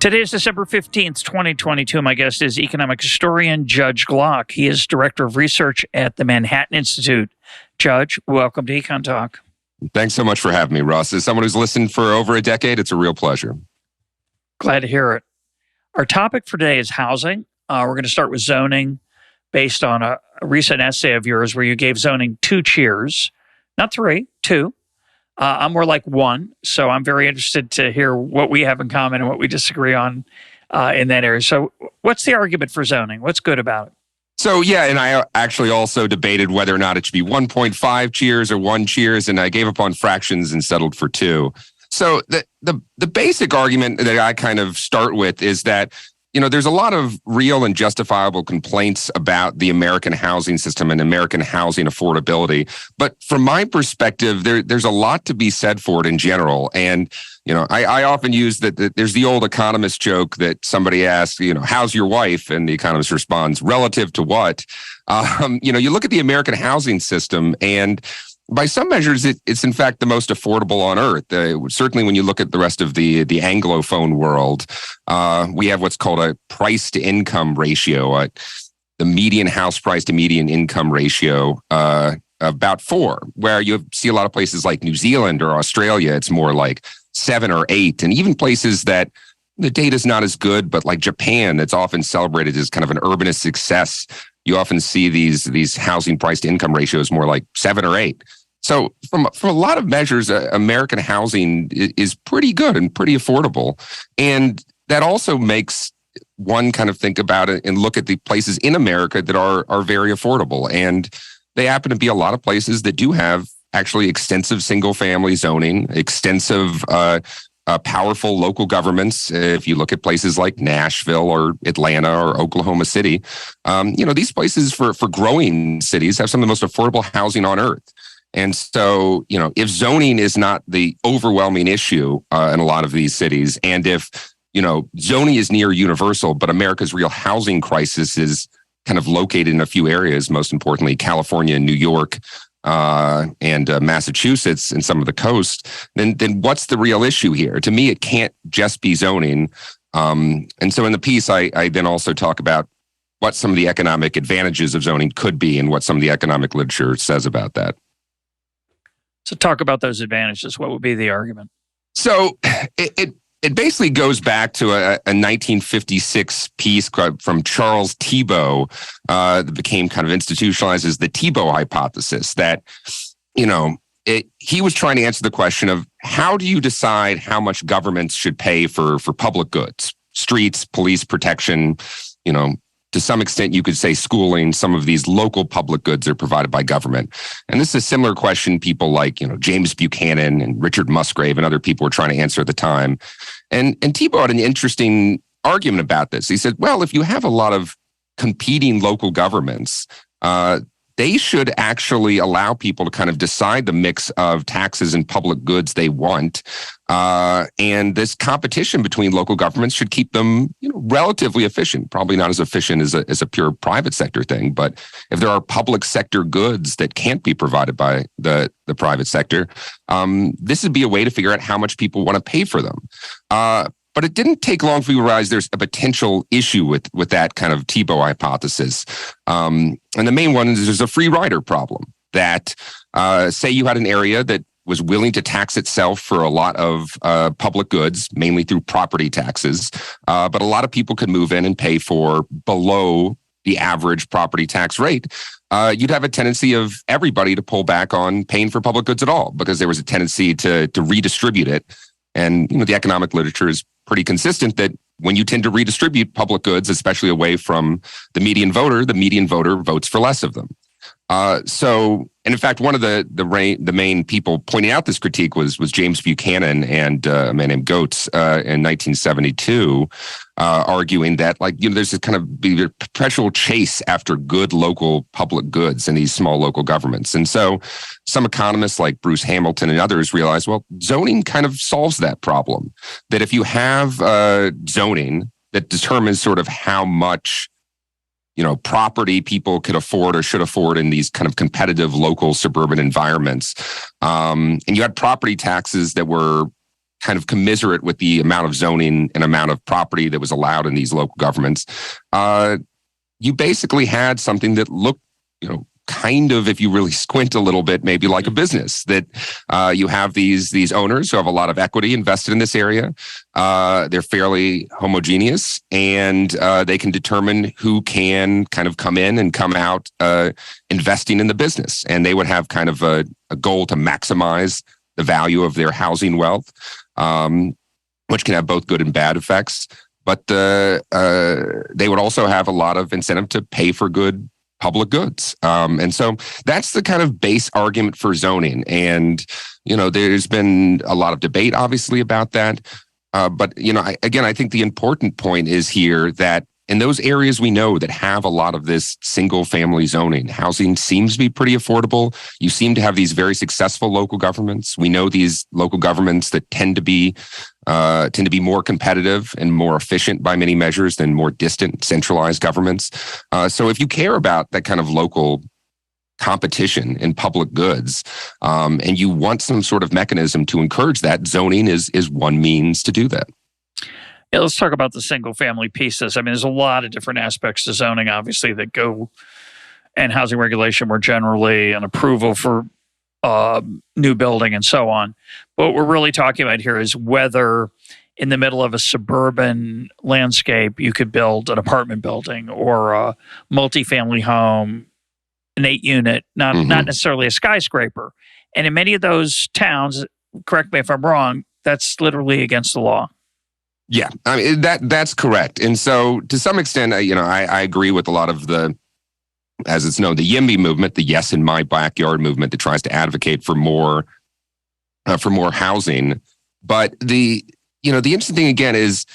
Today is December 15th, 2022. My guest is economic historian Judge Glock. He is director of research at the Manhattan Institute. Judge, welcome to EconTalk. Thanks so much for having me, Russ. As someone who's listened for over a decade, it's a real pleasure. Glad to hear it. Our topic for today is housing. We're going to start with zoning based on a recent essay of yours where you gave zoning 2 cheers, not 3, 2. I'm more like 1, so I'm very interested to hear what we have in common and what we disagree on in that area. So what's the argument for zoning? What's good about it? So, yeah, and I actually also debated whether or not it should be 1.5 cheers or 1 cheers, and I gave up on fractions and settled for 2. So the basic argument that I kind of start with is that, you know, there's a lot of real and justifiable complaints about the American housing system and American housing affordability. But from my perspective, there's a lot to be said for it in general. And, you know, I often use that there's the old economist joke that somebody asks, you know, how's your wife? And the economist responds, relative to what? You know, you look at the American housing system and by some measures, it's in fact the most affordable on earth. Certainly when you look at the rest of the Anglophone world, we have what's called a price to income ratio, the median house price to median income ratio, about 4, where you see a lot of places like New Zealand or Australia, it's more like 7 or 8. And even places that the data's not as good, but like Japan, that's often celebrated as kind of an urbanist success. You often see these housing price to income ratios more like 7 or 8. So from a lot of measures, American housing is pretty good and pretty affordable. And that also makes one kind of think about it and look at the places in America that are very affordable. And they happen to be a lot of places that do have actually extensive single family zoning, extensive powerful local governments. If you look at places like Nashville or Atlanta or Oklahoma City, you know, these places for growing cities have some of the most affordable housing on earth. And so, you know, if zoning is not the overwhelming issue in a lot of these cities, and if, you know, zoning is near universal, but America's real housing crisis is kind of located in a few areas, most importantly, California and New York, and Massachusetts and some of the coast, then what's the real issue here? To me, it can't just be zoning. And so in the piece, I then also talk about what some of the economic advantages of zoning could be and what some of the economic literature says about that. So talk about those advantages. What would be the argument? So it basically goes back to a 1956 piece from Charles Thibault that became kind of institutionalized as the Thibault hypothesis, that, you know, he was trying to answer the question of how do you decide how much governments should pay for public goods, streets, police protection, you know, to some extent, you could say schooling. Some of these local public goods are provided by government. And this is a similar question people like, you know, James Buchanan and Richard Musgrave and other people were trying to answer at the time. And Thibault had an interesting argument about this. He said, well, if you have a lot of competing local governments, they should actually allow people to kind of decide the mix of taxes and public goods they want. And this competition between local governments should keep them, you know, relatively efficient, probably not as efficient as a pure private sector thing. But if there are public sector goods that can't be provided by the private sector, this would be a way to figure out how much people want to pay for them. But it didn't take long for you to realize there's a potential issue with that kind of Thibault hypothesis. And the main one is there's a free rider problem that, say you had an area that was willing to tax itself for a lot of public goods, mainly through property taxes, but a lot of people could move in and pay for below the average property tax rate. You'd have a tendency of everybody to pull back on paying for public goods at all because there was a tendency to redistribute it. And, you know, the economic literature is pretty consistent that when you tend to redistribute public goods, especially away from the median voter votes for less of them. And in fact, one of the main people pointing out this critique was James Buchanan and a man named Goetz in 1972, arguing that, like, you know, there's this kind of perpetual chase after good local public goods in these small local governments. And so some economists like Bruce Hamilton and others realize, well, zoning kind of solves that problem. That if you have zoning that determines sort of how much, you know, property people could afford or should afford in these kind of competitive local suburban environments. And you had property taxes that were kind of commiserate with the amount of zoning and amount of property that was allowed in these local governments, you basically had something that looked, kind of, if you really squint a little bit, maybe like a business. That you have these owners who have a lot of equity invested in this area. They're fairly homogeneous, and they can determine who can kind of come in and come out investing in the business. And they would have kind of a goal to maximize the value of their housing wealth, which can have both good and bad effects. But they would also have a lot of incentive to pay for good public goods. And so that's the kind of base argument for zoning. And, there's been a lot of debate, obviously, about that. But, I think the important point is here that in those areas we know that have a lot of this single family zoning, housing seems to be pretty affordable. You seem to have these very successful local governments. We know these local governments that tend to be more competitive and more efficient by many measures than more distant centralized governments. So if you care about that kind of local competition in public goods, and you want some sort of mechanism to encourage that, zoning is one means to do that. Yeah, let's talk about the single family pieces. I mean, there's a lot of different aspects to zoning, obviously, that go, and housing regulation more generally, and approval for new building and so on. But what we're really talking about here is whether in the middle of a suburban landscape, you could build an apartment building or a multifamily home, an 8-unit, not necessarily a skyscraper. And in many of those towns, correct me if I'm wrong, that's literally against the law. Yeah, I mean, that's correct. And so to some extent, I agree with a lot of the, as it's known, the YIMBY movement, the Yes in My Backyard movement that tries to advocate for more housing. But the interesting thing again is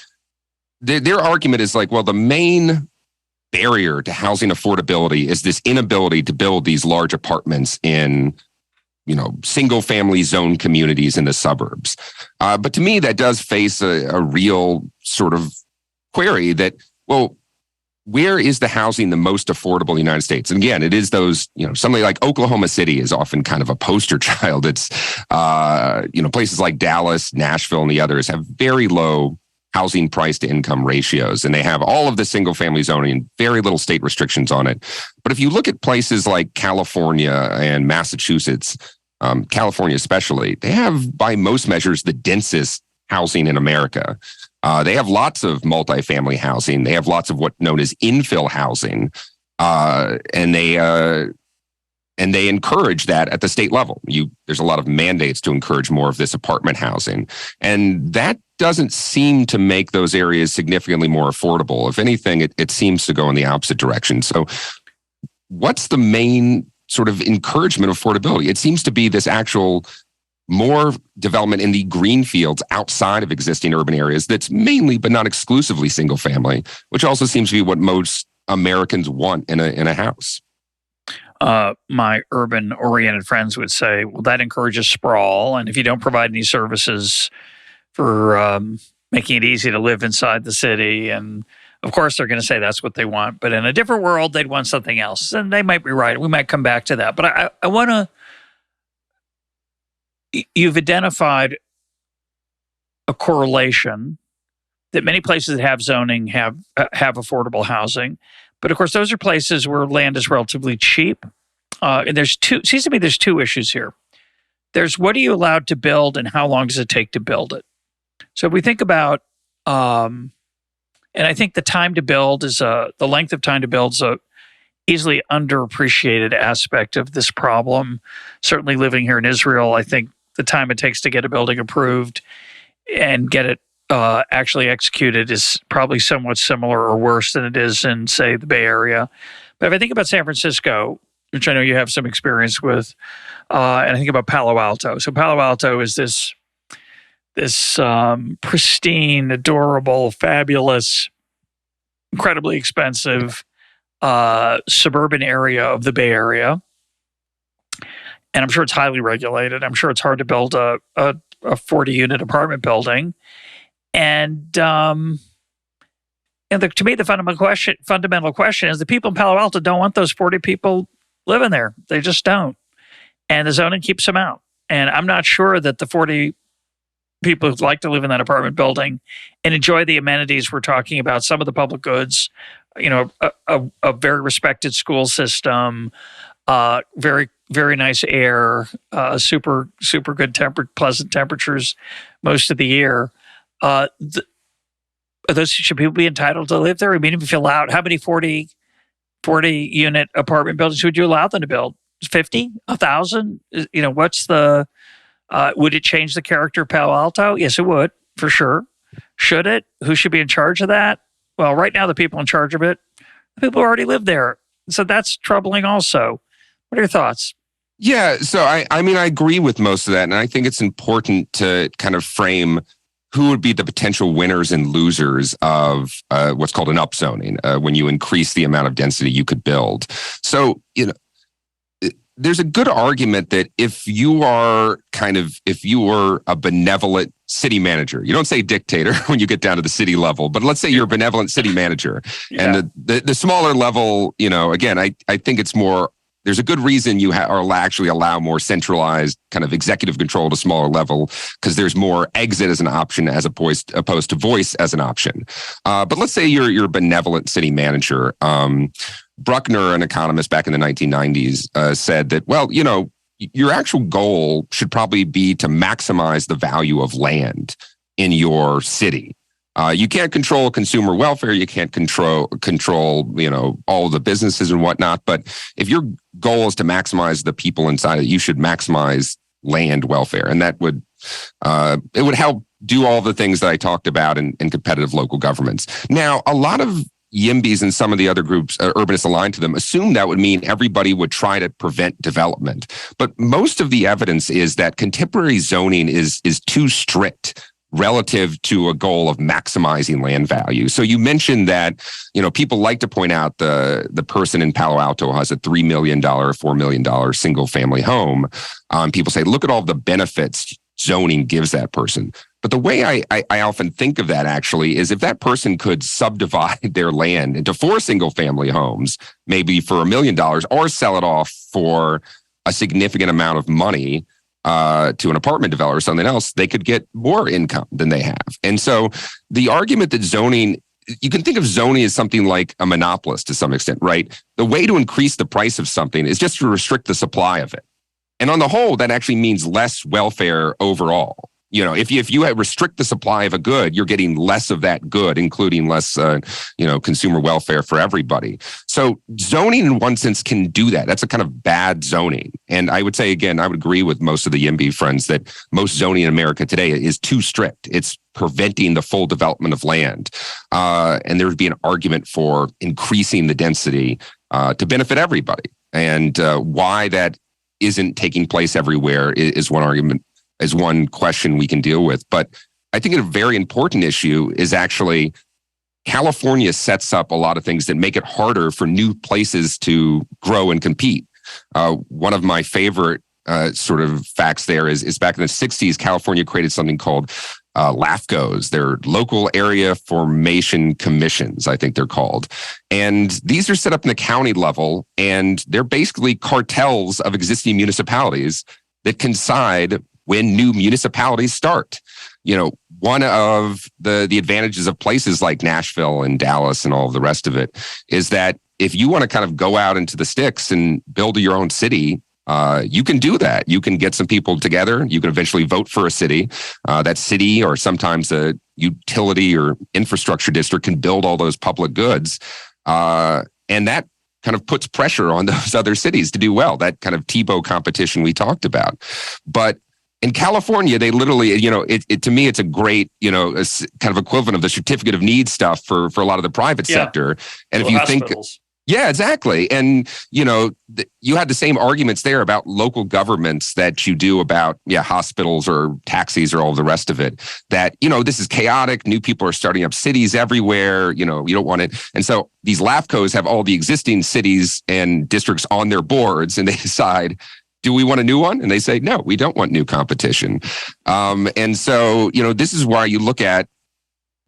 their argument is like, well, the main barrier to housing affordability is this inability to build these large apartments in single family zone communities in the suburbs. But to me, that does face a real sort of query that, well, where is the housing the most affordable in the United States? And again, it is those, something like Oklahoma City is often kind of a poster child. It's, places like Dallas, Nashville, and the others have very low housing price to income ratios, and they have all of the single family zoning and very little state restrictions on it. But if you look at places like California and Massachusetts, California especially, they have by most measures the densest housing in America. They have lots of multifamily housing. They have lots of what's known as infill housing, and they encourage that at the state level. There's a lot of mandates to encourage more of this apartment housing, and that doesn't seem to make those areas significantly more affordable. If anything, it seems to go in the opposite direction. So what's the main sort of encouragement of affordability? It seems to be this actual more development in the green fields outside of existing urban areas that's mainly, but not exclusively, single family, which also seems to be what most Americans want in a house. My urban-oriented friends would say, well, that encourages sprawl, and if you don't provide any services for making it easy to live inside the city, and of course they're going to say that's what they want, but in a different world, they'd want something else, and they might be right. We might come back to that, but I want to, you've identified a correlation that many places that have zoning have affordable housing. But of course, those are places where land is relatively cheap. And seems to me there's two issues here. There's what are you allowed to build and how long does it take to build it? So if we think about, and I think the time to build is, the length of time to build is a easily underappreciated aspect of this problem. Certainly living here in Israel, I think the time it takes to get a building approved and get it actually executed is probably somewhat similar or worse than it is in, say, the Bay Area. But if I think about San Francisco, which I know you have some experience with, and I think about Palo Alto. So Palo Alto is this pristine, adorable, fabulous, incredibly expensive suburban area of the Bay Area. And I'm sure it's highly regulated. I'm sure it's hard to build a 40-unit apartment building. And to me, the fundamental question is the people in Palo Alto don't want those 40 people living there. They just don't. And the zoning keeps them out. And I'm not sure that the 40 people who like to live in that apartment building and enjoy the amenities we're talking about, some of the public goods, a very respected school system, very, very nice air, super, super good pleasant temperatures most of the year. Should people be entitled to live there? I mean, if you allow, how many 40 unit apartment buildings would you allow them to build? 50? 1,000? What's the, would it change the character of Palo Alto? Yes, it would, for sure. Should it? Who should be in charge of that? Well, right now, the people in charge of it, the people who already live there. So that's troubling also. What are your thoughts? Yeah, so I mean, I agree with most of that. And I think it's important to kind of frame who would be the potential winners and losers of what's called an upzoning when you increase the amount of density you could build. So, there's a good argument that if you were a benevolent city manager, you don't say dictator when you get down to the city level, but let's say you're a benevolent city manager. Yeah. And the smaller level, again, I think it's more, there's a good reason you actually allow more centralized kind of executive control at a smaller level, because there's more exit as an option as opposed to voice as an option. But let's say you're a benevolent city manager. Bruckner, an economist back in the 1990s, said that, well, your actual goal should probably be to maximize the value of land in your city. You can't control consumer welfare. You can't control, all of the businesses and whatnot. But if your goal is to maximize the people inside it, you should maximize land welfare. And that would, it would help do all the things that I talked about in competitive local governments. Now, a lot of YIMBYs and some of the other groups, urbanists aligned to them, assume that would mean everybody would try to prevent development. But most of the evidence is that contemporary zoning is too strict relative to a goal of maximizing land value. So you mentioned that, people like to point out the person in Palo Alto has a $3 million, $4 million single family home. People say, look at all the benefits zoning gives that person. But the way I often think of that actually is if that person could subdivide their land into 4 single family homes, maybe for $1 million, or sell it off for a significant amount of money to an apartment developer or something else, they could get more income than they have. And so the argument that zoning, you can think of zoning as something like a monopolist to some extent, right? The way to increase the price of something is just to restrict the supply of it. And on the whole, that actually means less welfare overall. If you restrict the supply of a good, you're getting less of that good, including less, consumer welfare for everybody. So zoning, in one sense, can do that. That's a kind of bad zoning. And I would say, again, I would agree with most of the YIMBY friends that most zoning in America today is too strict. It's preventing the full development of land. And there would be an argument for increasing the density to benefit everybody. And why that isn't taking place everywhere is one argument. Is one question we can deal with. But I think a very important issue is actually California sets up a lot of things that make it harder for new places to grow and compete. One of my favorite sort of facts there is back in the 60s, California created something called LAFCOs. They're local area formation commissions, I think they're called. And these are set up in the county level, and they're basically cartels of existing municipalities that can decide when new municipalities start. One of the advantages of places like Nashville and Dallas and all of the rest of it is that if you want to kind of go out into the sticks and build your own city, you can do that. You can get some people together. You can eventually vote for a city. That city, or sometimes a utility or infrastructure district, can build all those public goods. And that kind of puts pressure on those other cities to do well, that kind of Tebow competition we talked about. But in California, they literally, to me, it's a great, kind of equivalent of the certificate of need stuff for a lot of the private sector. And if you hospitals. Yeah, exactly. And, you had the same arguments there about local governments that you do about, hospitals or taxis or all the rest of it, that, this is chaotic. New people are starting up cities everywhere. You don't want it. And so these LAFCOs have all the existing cities and districts on their boards, and they decide, do we want a new one? And they say, no, we don't want new competition. And so, this is why you look at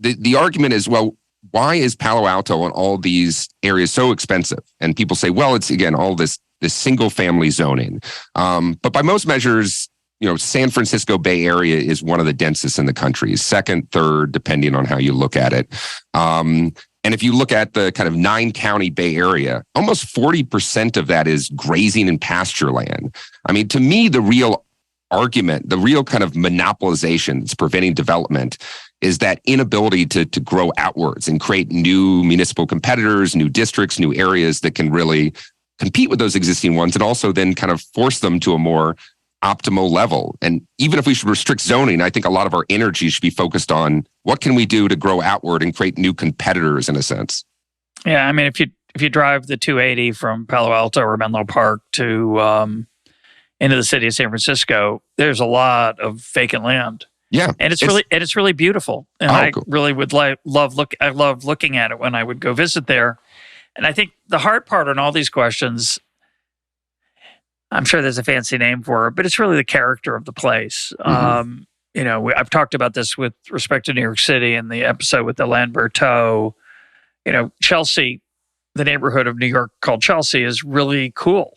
the argument is, well, why is Palo Alto and all these areas so expensive? And people say, well, it's, again, all this single family zoning. But by most measures, San Francisco Bay Area is one of the densest in the country, second, third, depending on how you look at it. And if you look at the kind of 9-county Bay Area, almost 40% of that is grazing and pasture land. I mean, to me, the real argument, the real kind of monopolization that's preventing development is that inability to grow outwards and create new municipal competitors, new districts, new areas that can really compete with those existing ones, and also then kind of force them to a more optimal level. And even if we should restrict zoning, I think a lot of our energy should be focused on what can we do to grow outward and create new competitors in a sense. Yeah, I mean, if you drive the 280 from Palo Alto or Menlo Park to into the city of San Francisco, there's a lot of vacant land. Yeah, and it's really beautiful. And I cool. really would I love looking at it when I would go visit there. And I think the hard part on all these questions, I'm sure there's a fancy name for it, but it's really the character of the place. Mm-hmm. I've talked about this with respect to New York City in the episode with Alain Berthaud. Chelsea, the neighborhood of New York called Chelsea, is really cool.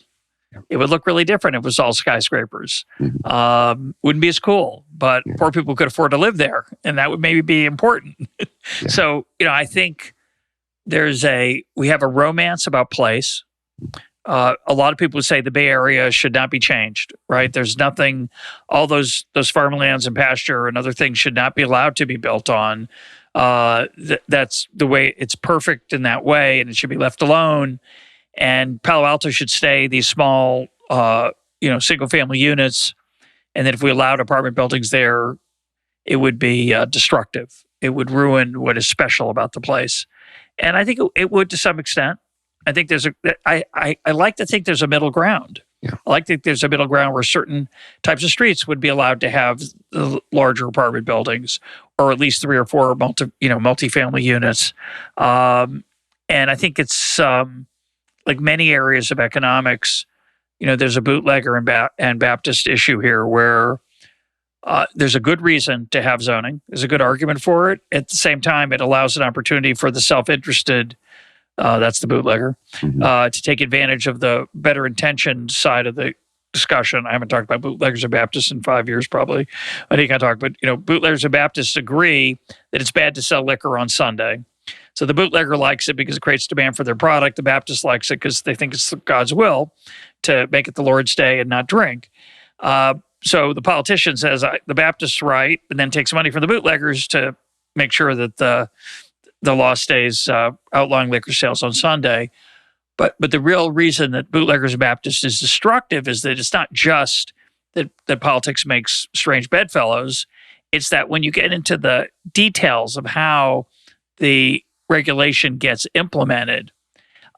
It would look really different if it was all skyscrapers. Mm-hmm. Wouldn't be as cool, but poor people could afford to live there, and that would maybe be important. So, I think we have a romance about place. A lot of people would say the Bay Area should not be changed, right? There's nothing, all those farmlands and pasture and other things should not be allowed to be built on. That's the way, it's perfect in that way, and it should be left alone. And Palo Alto should stay these small, single-family units. And then if we allowed apartment buildings there, it would be destructive. It would ruin what is special about the place. And I think it would to some extent. I think I like to think there's a middle ground. Yeah. I like to think there's a middle ground where certain types of streets would be allowed to have the larger apartment buildings, or at least 3 or 4 multifamily units. And I think it's like many areas of economics, there's a bootlegger and Baptist issue here where there's a good reason to have zoning. There's a good argument for it. At the same time, it allows an opportunity for the self-interested, that's the bootlegger, to take advantage of the better intentioned side of the discussion. I haven't talked about bootleggers and Baptists in 5 years probably. I think I talked, but bootleggers and Baptists agree that it's bad to sell liquor on Sunday. So the bootlegger likes it because it creates demand for their product. The Baptist likes it because they think it's God's will to make it the Lord's Day and not drink. So the politician says the Baptist's right, and then takes money from the bootleggers to make sure that the law stays outlawing liquor sales on Sunday. But the real reason that bootleggers and Baptists is destructive is that it's not just that politics makes strange bedfellows. It's that when you get into the details of how the regulation gets implemented,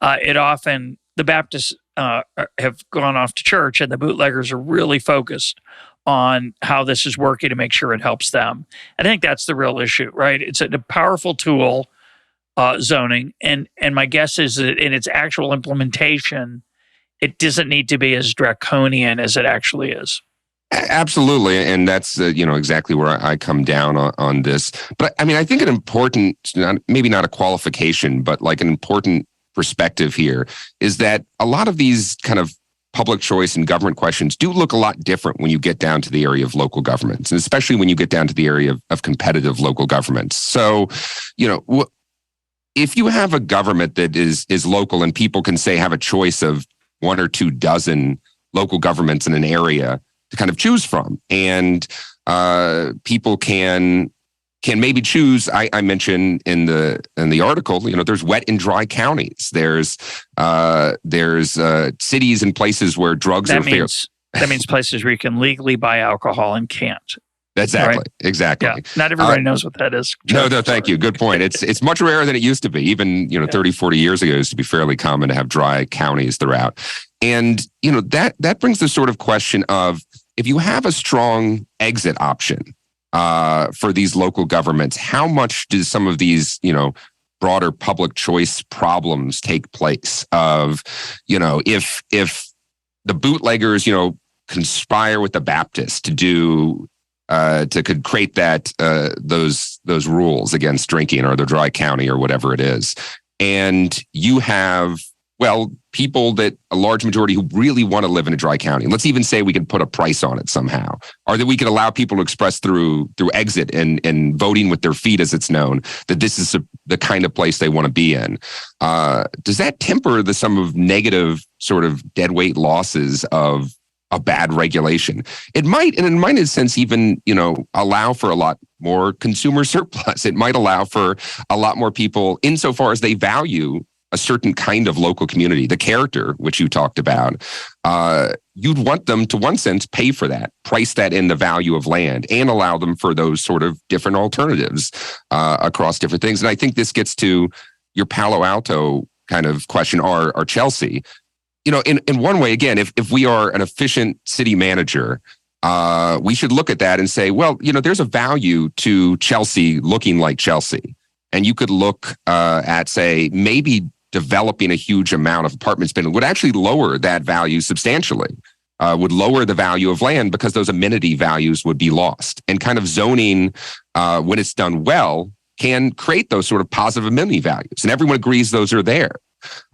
the Baptists have gone off to church, and the bootleggers are really focused on how this is working to make sure it helps them. I think that's the real issue, right? It's a powerful tool, zoning, and my guess is that in its actual implementation, it doesn't need to be as draconian as it actually is. Absolutely, and that's exactly where I come down on this. But I mean, I think an important, maybe not a qualification, but like an important perspective here is that a lot of these kind of public choice and government questions do look a lot different when you get down to the area of local governments, and especially when you get down to the area of competitive local governments. So, if you have a government that is local and people can say have a choice of 1 or 2 dozen local governments in an area to kind of choose from, and people can maybe choose. I mentioned in the article, there's wet and dry counties. There's cities and places where drugs are fair. That means places where you can legally buy alcohol and can't. Exactly. Right? Exactly. Yeah. Not everybody knows what that is. No, thank you. Good point. It's much rarer than it used to be. Even 30, 40 years ago, it used to be fairly common to have dry counties throughout. And that brings the sort of question of, if you have a strong exit option for these local governments, how much do some of these, broader public choice problems take place? Of, if the bootleggers, conspire with the Baptists to do could create that those rules against drinking, or the dry county, or whatever it is, and you have well, people that a large majority who really want to live in a dry county. Let's even say we could put a price on it somehow, or that we could allow people to express through exit and voting with their feet, as it's known, that this is the kind of place they want to be in. Does that temper some of negative sort of deadweight losses of a bad regulation? It might, and it might in a sense even, allow for a lot more consumer surplus. It might allow for a lot more people insofar as they value a certain kind of local community, the character, which you talked about. You'd want them to, one sense, pay for that, price that in the value of land, and allow them for those sort of different alternatives across different things. And I think this gets to your Palo Alto kind of question, or Chelsea. In one way, again, if we are an efficient city manager, we should look at that and say, well, there's a value to Chelsea looking like Chelsea. And you could look at, say, maybe developing a huge amount of apartment spending would actually lower that value substantially, would lower the value of land because those amenity values would be lost. And kind of zoning, when it's done well, can create those sort of positive amenity values. And everyone agrees those are there.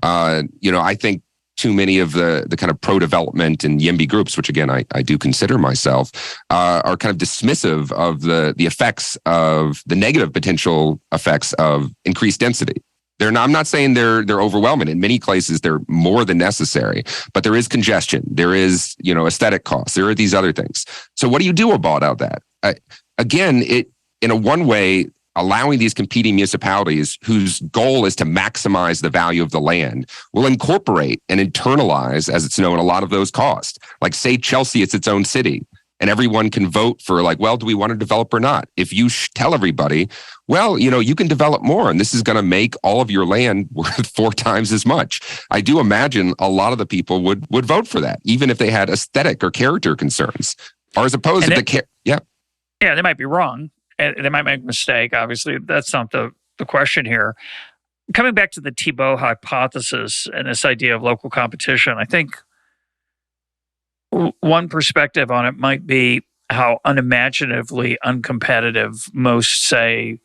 I think too many of the kind of pro-development and YIMBY groups, which again, I do consider myself, are kind of dismissive of the effects of the negative potential effects of increased density. I'm not saying they're overwhelming. In many places, they're more than necessary, but there is congestion. There is, aesthetic costs. There are these other things. So what do you do about all that? Again, in a one way, allowing these competing municipalities whose goal is to maximize the value of the land will incorporate and internalize, as it's known, a lot of those costs. Like, say Chelsea, it's its own city, and everyone can vote for, like, well, do we want to develop or not? If you tell everybody, well, you can develop more, and this is going to make all of your land worth 4 times as much, I do imagine a lot of the people would vote for that, even if they had aesthetic or character concerns, or as opposed to Yeah, they might be wrong. And they might make a mistake. Obviously, that's not the question here. Coming back to the Thibault hypothesis and this idea of local competition, I think one perspective on it might be how unimaginatively uncompetitive most, say,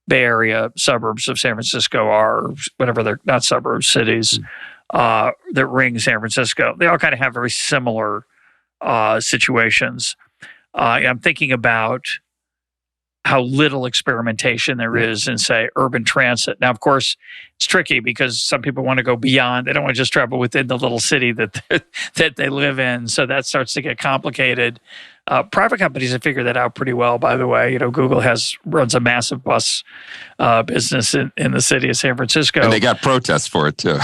Bay Area suburbs of San Francisco are, or whatever they're not suburbs, cities that ring San Francisco. They all kind of have very similar situations. I'm thinking about how little experimentation there is in, say, urban transit. Now, of course, it's tricky because some people want to go beyond. They don't want to just travel within the little city that they live in. So that starts to get complicated. Private companies have figured that out pretty well, by the way. Google runs a massive bus business in the city of San Francisco. And they got protests for it, too.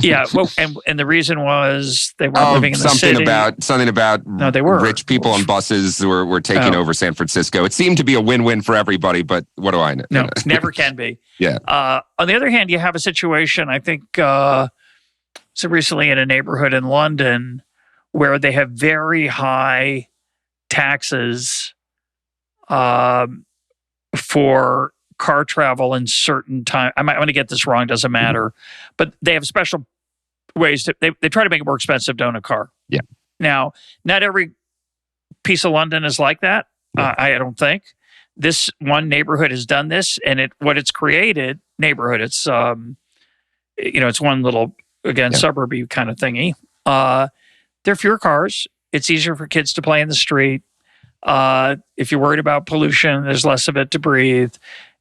Yeah, well, and the reason was they weren't living in the city. Something about they were. Rich people on buses were taking over San Francisco. It seemed to be a win-win for everybody, but what do I know? No, never can be. Yeah. On the other hand, you have a situation, I think, so recently in a neighborhood in London where they have very high taxes for car travel in certain time. I might want to get this wrong, doesn't matter. But they have special ways they try to make it more expensive to own a car. Yeah. Now, not every piece of London is like that. Yeah. I don't think. This one neighborhood has done this, and what it's created, neighborhood, it's it's one little, again, suburby kind of thingy. There are fewer cars. It's easier for kids to play in the street. If you're worried about pollution, there's less of it to breathe.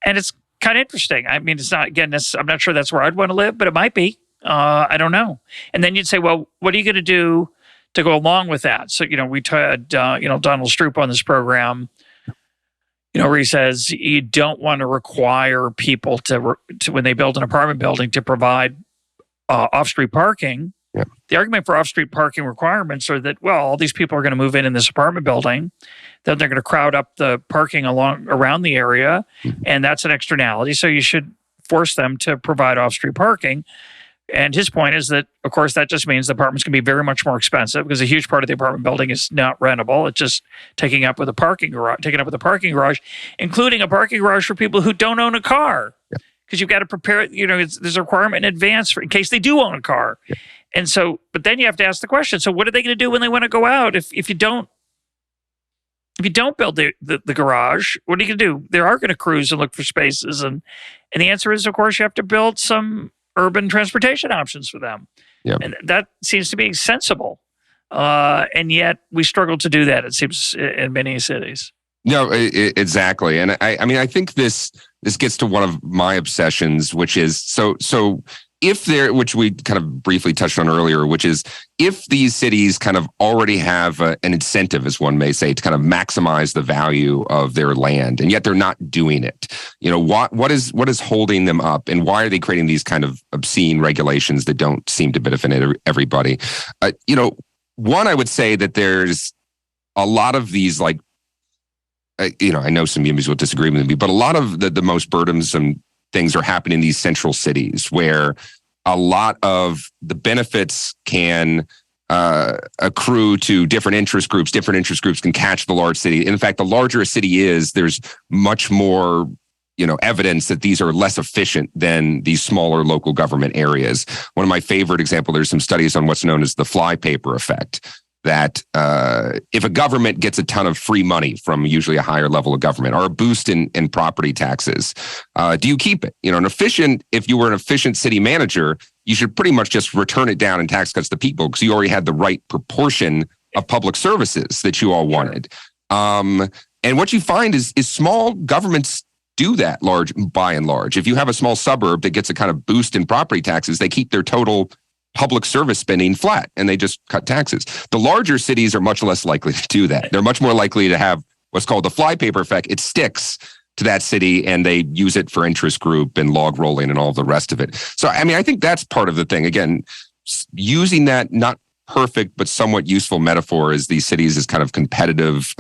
And it's kind of interesting. I mean, it's not, again, I'm not sure that's where I'd want to live, but it might be. I don't know. And then you'd say, well, what are you going to do to go along with that? So, we had, Donald Stroop on this program, where he says you don't want to require people to when they build an apartment building to provide off-street parking. Yeah. The argument for off-street parking requirements are that, well, all these people are going to move in this apartment building, then they're going to crowd up the parking around the area, and that's an externality. So you should force them to provide off-street parking. And his point is that, of course, that just means the apartment's going to be very much more expensive because a huge part of the apartment building is not rentable. It's just taken up with a parking garage, including a parking garage for people who don't own a car. Because you've got to prepare, there's a requirement in advance in case they do own a car. Yeah. And so, but then you have to ask the question, so what are they going to do when they want to go out if you don't build the garage? What are you going to do? They are going to cruise and look for spaces. And the answer is, of course, you have to build some urban transportation options for them. And that seems to be sensible. And yet we struggle to do that, it seems, in many cities. No, exactly. And I think this gets to one of my obsessions, which is so if there, which we kind of briefly touched on earlier, which is if these cities kind of already have an incentive, as one may say, to kind of maximize the value of their land, and yet they're not doing it. What is holding them up, and why are they creating these kind of obscene regulations that don't seem to benefit everybody? One, I would say that there's a lot of these, like, I know some Yimbys will disagree with me, but a lot of the most burdensome things are happening in these central cities where a lot of the benefits can accrue to different interest groups. Different interest groups can catch the large city. In fact, the larger a city is, there's much more evidence that these are less efficient than these smaller local government areas. One of my favorite examples, there's some studies on what's known as the flypaper effect, that if a government gets a ton of free money from usually a higher level of government, or a boost in property taxes, do you keep it? If you were an efficient city manager, you should pretty much just return it down in tax cuts to people, because you already had the right proportion of public services that you all wanted. And what you find is small governments do that by and large. If you have a small suburb that gets a kind of boost in property taxes, they keep their total public service spending flat, and they just cut taxes. The larger cities are much less likely to do that. They're much more likely to have what's called the flypaper effect. It sticks to that city, and they use it for interest group and log rolling and all the rest of it. So, I think that's part of the thing. Again, using that not perfect but somewhat useful metaphor as these cities as kind of competitive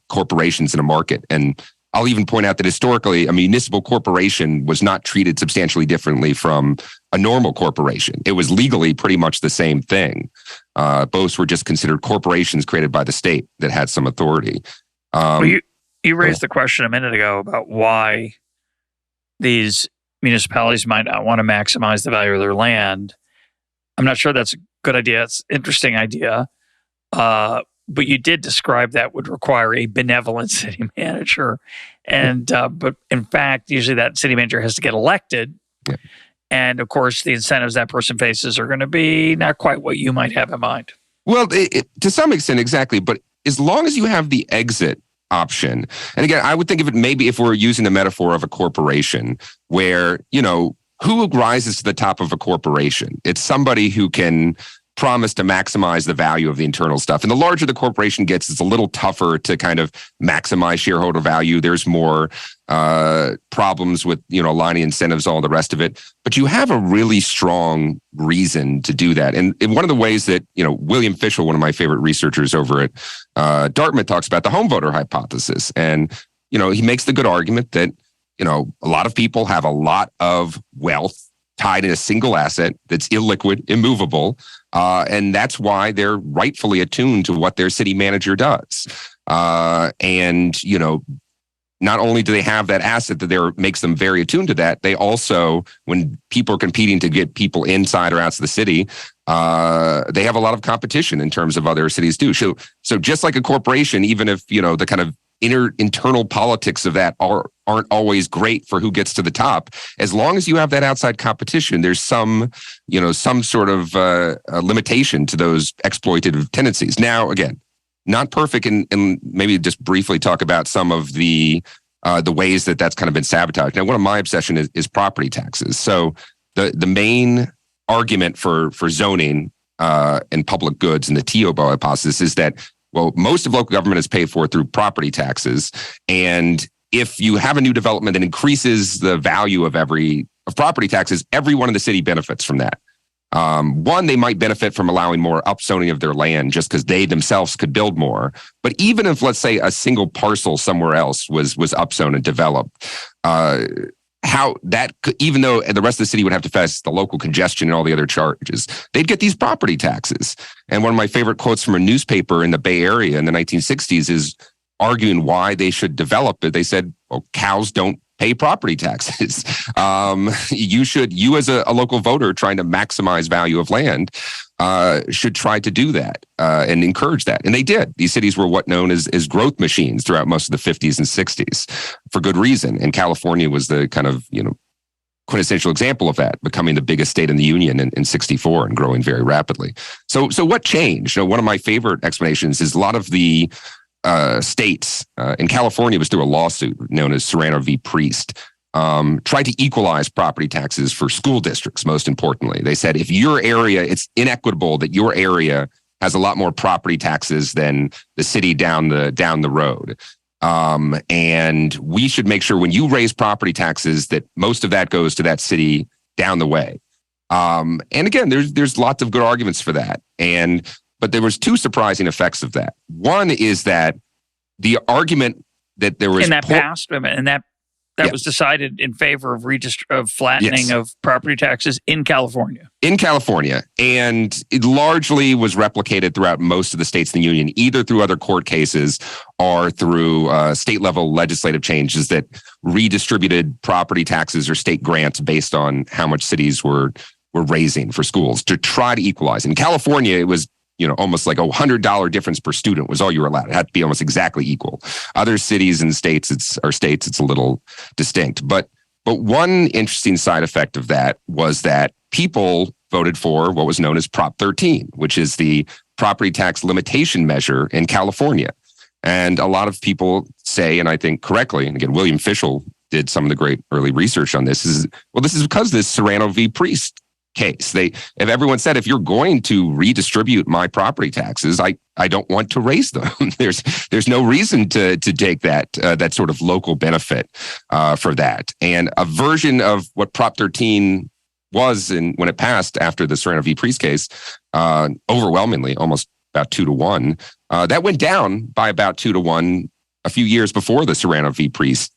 corporations in a market. And I'll even point out that historically, a municipal corporation was not treated substantially differently from a normal corporation. It was legally pretty much the same thing. Both were just considered corporations created by the state that had some authority. You raised the question a minute ago about why these municipalities might not want to maximize the value of their land. I'm not sure that's a good idea. It's an interesting idea. But you did describe that would require a benevolent city manager. And but in fact, usually that city manager has to get elected. Yeah. And of course, the incentives that person faces are going to be not quite what you might have in mind. Well, to some extent, exactly. But as long as you have the exit option, and again, I would think of it maybe if we're using the metaphor of a corporation where, who rises to the top of a corporation? It's somebody who can promise to maximize the value of the internal stuff. And the larger the corporation gets, it's a little tougher to kind of maximize shareholder value. There's more problems with, aligning incentives, all the rest of it. But you have a really strong reason to do that. And one of the ways that, William Fischel, one of my favorite researchers over at Dartmouth, talks about the home voter hypothesis. And, he makes the good argument that, a lot of people have a lot of wealth tied in a single asset that's illiquid, immovable. And that's why they're rightfully attuned to what their city manager does. And, not only do they have that asset that makes them very attuned to that, they also, when people are competing to get people inside or out of the city, they have a lot of competition in terms of other cities too. So just like a corporation, even if, the kind of internal politics of that aren't always great for who gets to the top, as long as you have that outside competition, there's some sort of limitation to those exploitative tendencies. Now, again, not perfect, and maybe just briefly talk about some of the ways that's kind of been sabotaged. Now, one of my obsession is property taxes. So the main argument for zoning and public goods and the TOBO hypothesis is that, well, most of local government is paid for through property taxes. And if you have a new development that increases the value of property taxes, everyone in the city benefits from that. One, they might benefit from allowing more upzoning of their land just because they themselves could build more. But even if, let's say, a single parcel somewhere else was upzoned and developed, even though the rest of the city would have to face the local congestion and all the other charges, they'd get these property taxes. And one of my favorite quotes from a newspaper in the Bay Area in the 1960s is arguing why they should develop it. They said, well, cows don't pay property taxes. You as a local voter trying to maximize value of land should try to do that and encourage that. And they did. These cities were what known as growth machines throughout most of the 50s and 60s for good reason. And California was the kind of, quintessential example of that, becoming the biggest state in the union in 64 and growing very rapidly. So what changed? One of my favorite explanations is a lot of the states in California was through a lawsuit known as Serrano v. Priest, tried to equalize property taxes for school districts, most importantly. They said if your area, it's inequitable that your area has a lot more property taxes than the city down the road. And we should make sure when you raise property taxes that most of that goes to that city down the way. And again, there's lots of good arguments for that. But there was two surprising effects of that. One is that the argument that there was... And that passed, and that was decided in favor of flattening of property taxes in California. In California. And it largely was replicated throughout most of the states in the union, either through other court cases or through state-level legislative changes that redistributed property taxes or state grants based on how much cities were raising for schools to try to equalize. In California, it was almost like $100 difference per student was all you were allowed. It had to be almost exactly equal. Other cities and states, it's a little distinct. But one interesting side effect of that was that people voted for what was known as Prop 13, which is the property tax limitation measure in California. And a lot of people say, and I think correctly, and again, William Fischel did some of the great early research on this, this is because this Serrano v. Priest case. If everyone said, if you're going to redistribute my property taxes, I don't want to raise them. There's no reason to take that sort of local benefit for that. And a version of what Prop 13 was when it passed after the Serrano v. Priest case, overwhelmingly, almost about 2-1, that went down by about 2-1 a few years before the Serrano v. Priest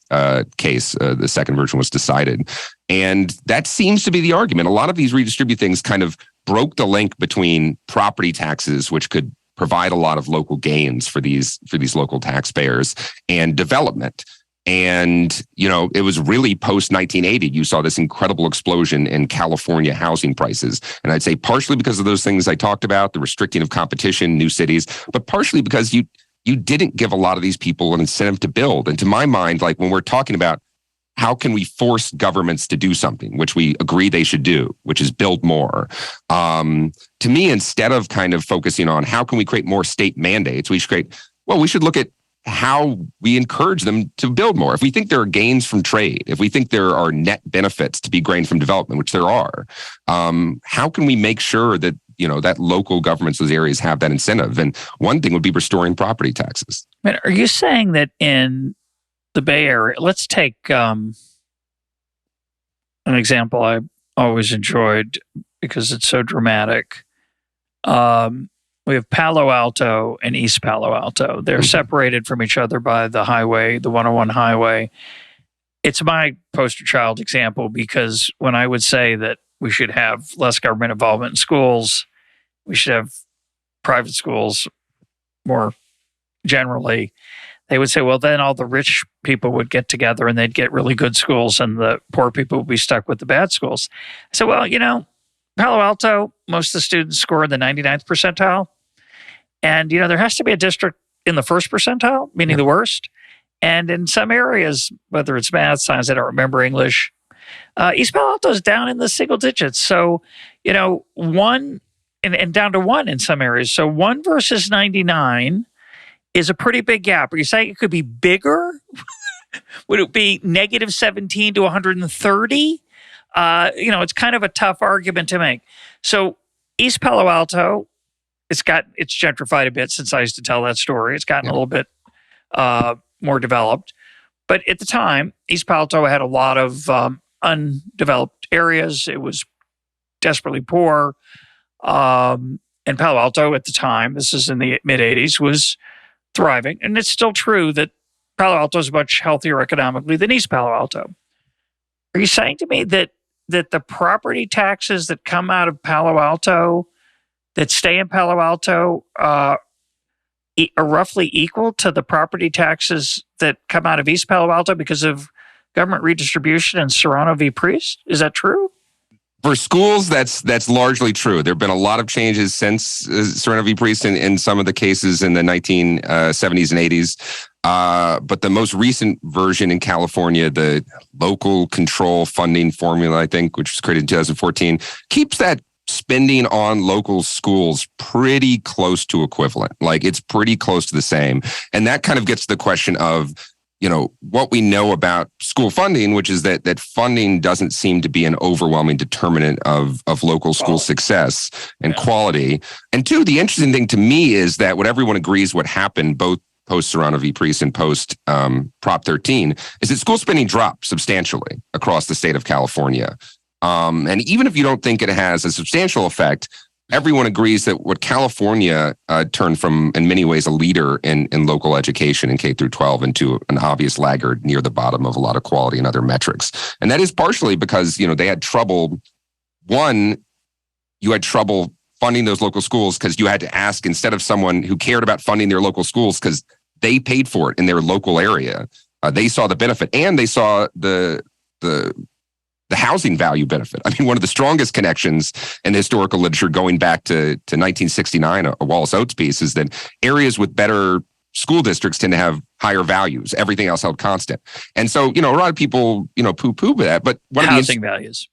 case. The second version was decided. And that seems to be the argument. A lot of these redistribute things kind of broke the link between property taxes, which could provide a lot of local gains for these local taxpayers, and development. And, it was really post 1980, you saw this incredible explosion in California housing prices. And I'd say partially because of those things I talked about, the restricting of competition, new cities, but partially because you didn't give a lot of these people an incentive to build. And to my mind, like when we're talking about how can we force governments to do something, which we agree they should do, which is build more. To me, instead of kind of focusing on how can we create more state mandates, we should look at how we encourage them to build more. If we think there are gains from trade, if we think there are net benefits to be gained from development, which there are, how can we make sure that that local governments, those areas have that incentive? And one thing would be restoring property taxes. Are you saying that in the Bay Area, let's take an example I always enjoyed because it's so dramatic. We have Palo Alto and East Palo Alto. They're separated from each other by the highway, the 101 highway. It's my poster child example because when I would say that we should have less government involvement in schools, we should have private schools more generally, they would say, well, then all the rich people would get together and they'd get really good schools and the poor people would be stuck with the bad schools. I said, well, Palo Alto, most of the students score in the 99th percentile. And, there has to be a district in the first percentile, meaning the worst. And in some areas, whether it's math, science, I don't remember English, East Palo Alto is down in the single digits. So, 1 and down to 1 in some areas. So 1 versus 99 is a pretty big gap. Are you saying it could be bigger? Would it be negative 17 to 130? It's kind of a tough argument to make. So East Palo Alto, it's gentrified a bit since I used to tell that story. It's gotten a little bit more developed. But at the time, East Palo Alto had a lot of undeveloped areas. It was desperately poor. And Palo Alto at the time, this is in the mid-'80s, was thriving. And it's still true that Palo Alto is much healthier economically than East Palo Alto. Are you saying to me that the property taxes that come out of Palo Alto, that stay in Palo Alto, are roughly equal to the property taxes that come out of East Palo Alto because of government redistribution and Serrano v. Priest? Is that true? For schools, that's largely true. There have been a lot of changes since Serrano v. Priest in some of the cases in the 1970s and 80s. But the most recent version in California, the local control funding formula, I think, which was created in 2014, keeps that spending on local schools pretty close to equivalent. Like it's pretty close to the same. And that kind of gets to the question of, what we know about school funding, which is that funding doesn't seem to be an overwhelming determinant of local school success and quality. And two, the interesting thing to me is that what everyone agrees what happened, both post Serrano v. Priest and post Prop 13, is that school spending dropped substantially across the state of California. And even if you don't think it has a substantial effect, everyone agrees that what California turned from, in many ways, a leader in local education in K through 12 into an obvious laggard near the bottom of a lot of quality and other metrics. And that is partially because, they had trouble. One, you had trouble funding those local schools because you had to ask, instead of someone who cared about funding their local schools because they paid for it in their local area, they saw the benefit and they saw the housing value benefit. I mean, one of the strongest connections in the historical literature going back to 1969, a Wallace Oates piece, is that areas with better school districts tend to have higher values, everything else held constant. And so, a lot of people, poo-poo that, but housing values,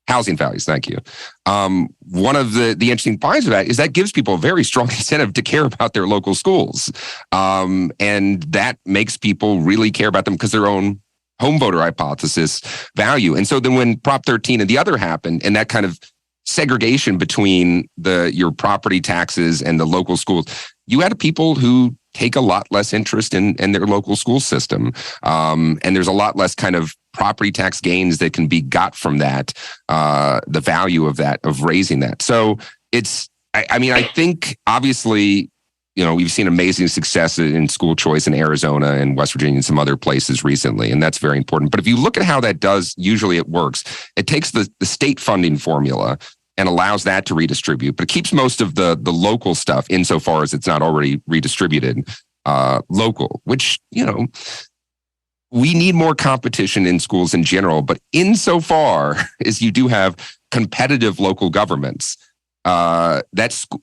thank you. One of the interesting points of that is that gives people a very strong incentive to care about their local schools. And that makes people really care about them because their own home voter hypothesis value. And so then when Prop 13 and the other happened, and that kind of segregation between your property taxes and the local schools, you had people who take a lot less interest in their local school system. And there's a lot less kind of property tax gains that can be got from that, the value of that, of raising that. So I think obviously, we've seen amazing success in school choice in Arizona and West Virginia and some other places recently, and that's very important. But if you look at how that does, usually it works. It takes the state funding formula and allows that to redistribute, but it keeps most of the local stuff insofar as it's not already redistributed local, which, we need more competition in schools in general, but insofar as you do have competitive local governments,